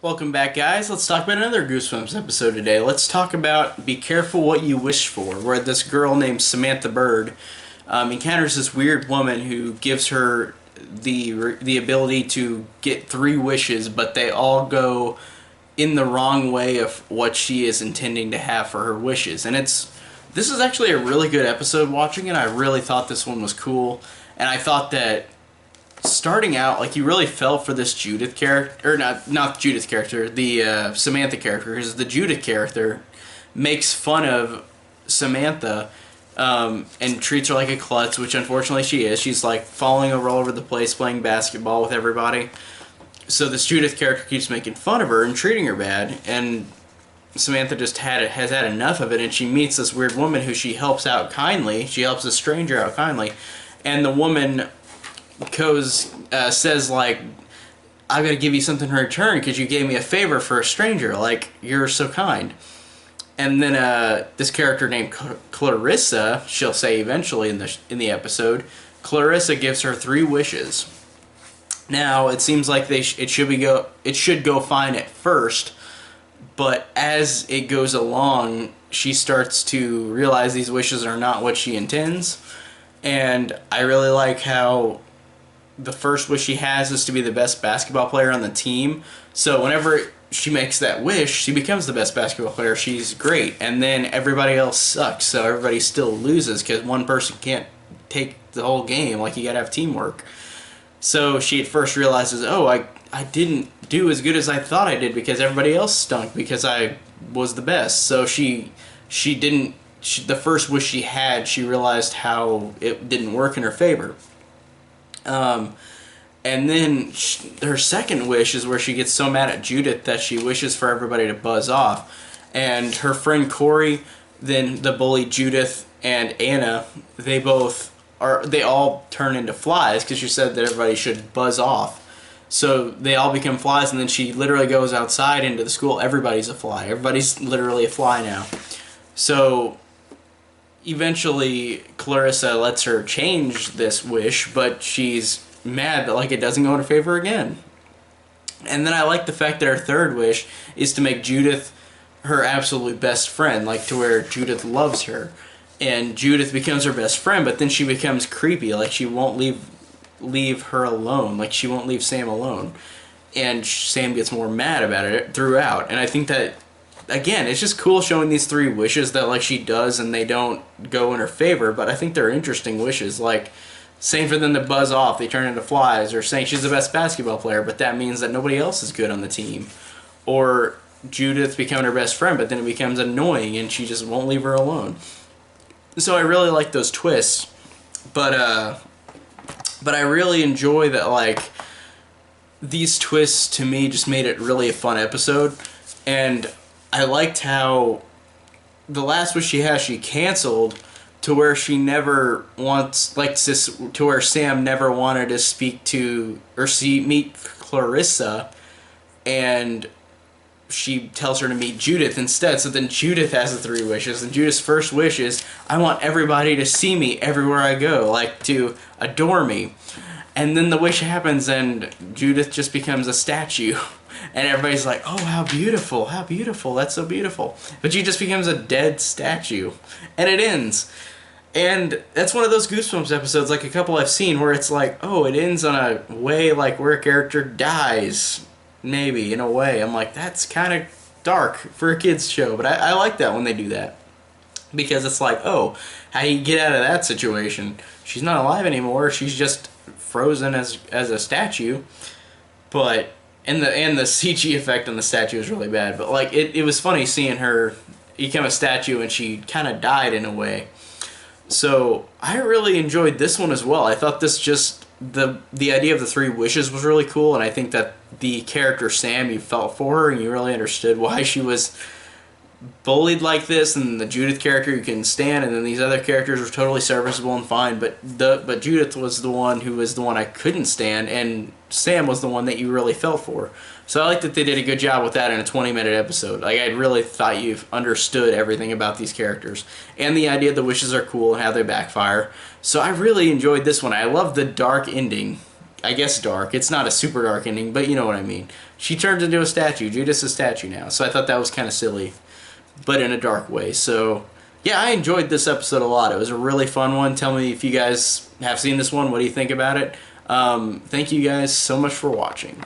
Welcome back, guys. Let's talk about another Goosebumps episode today. Let's talk about Be Careful What You Wish For, where this girl named Samantha Bird encounters this weird woman who gives her the ability to get three wishes, but they all go in the wrong way of what she is intending to have for her wishes. And this is actually a really good episode watching it. I really thought this one was cool, and I thought that starting out, like, you really felt for this Judith character, or not Judith character, the Samantha character, because the Judith character makes fun of Samantha and treats her like a klutz, which unfortunately she is. She's like falling over all over the place playing basketball with everybody. So this Judith character keeps making fun of her and treating her bad, and Samantha just has had enough of it, and she meets this weird woman who she helps out kindly. She helps a stranger out kindly, and the woman says, like, I gotta give you something in return because you gave me a favor for a stranger. Like, you're so kind. And then this character named Clarissa, she'll say eventually in the episode, Clarissa gives her three wishes. Now it seems like it should go fine at first, but as it goes along, she starts to realize these wishes are not what she intends. And I really like how the first wish she has is to be the best basketball player on the team. So whenever she makes that wish, she becomes the best basketball player. She's great. And then everybody else sucks, so everybody still loses because one person can't take the whole game. Like, you gotta have teamwork. So she at first realizes, oh, I didn't do as good as I thought I did because everybody else stunk because I was the best. So the first wish she had, she realized how it didn't work in her favor. And then her second wish is where she gets so mad at Judith that she wishes for everybody to buzz off. And her friend Corey, then the bully Judith and Anna, they all turn into flies because she said that everybody should buzz off. So they all become flies, and then she literally goes outside into the school. Everybody's a fly. Everybody's literally a fly now. So eventually Clarissa lets her change this wish, but she's mad that, like, it doesn't go in her favor again. And then I like the fact that her third wish is to make Judith her absolute best friend, like to where Judith loves her. And Judith becomes her best friend, but then she becomes creepy, like she won't leave her alone, like she won't leave Sam alone. And Sam gets more mad about it throughout. And I think that, again, it's just cool showing these three wishes that, like, she does and they don't go in her favor, but I think they're interesting wishes. Like, saying for them to buzz off, they turn into flies, or saying she's the best basketball player, but that means that nobody else is good on the team. Or Judith becoming her best friend, but then it becomes annoying and she just won't leave her alone. So I really like those twists, but I really enjoy that, like, these twists to me just made it really a fun episode. And I liked how the last wish she has, she canceled to where she never wants, like, to where Sam never wanted to speak to or meet Clarissa, and she tells her to meet Judith instead. So then Judith has the three wishes, and Judith's first wish is, I want everybody to see me everywhere I go, like, to adore me. And then the wish happens and Judith just becomes a statue. And everybody's like, oh, how beautiful, that's so beautiful. But she just becomes a dead statue. And it ends. And that's one of those Goosebumps episodes, like a couple I've seen, where it's like, oh, it ends on a way like where a character dies. Maybe, in a way. I'm like, that's kind of dark for a kid's show. But I like that when they do that. Because it's like, oh, how do you get out of that situation? She's not alive anymore. She's just frozen as a statue. But and the CG effect on the statue is really bad. But, like, it was funny seeing her become a statue and she kind of died in a way. So I really enjoyed this one as well. I thought this just the idea of the three wishes was really cool, and I think that the character Sam, you felt for her and you really understood why she was bullied like this, and the Judith character you can stand, and then these other characters were totally serviceable and fine, but Judith was the one I couldn't stand, and Sam was the one that you really felt for. So I like that they did a good job with that in a 20-minute episode. Like, I really thought you've understood everything about these characters, and the idea the wishes are cool and how they backfire. So I really enjoyed this one. I love the dark ending. I guess dark. It's not a super dark ending, but you know what I mean. She turns into a statue. Judith's a statue now. So I thought that was kind of silly, but in a dark way. So yeah, I enjoyed this episode a lot. It was a really fun one. Tell me if you guys have seen this one. What do you think about it? Thank you guys so much for watching.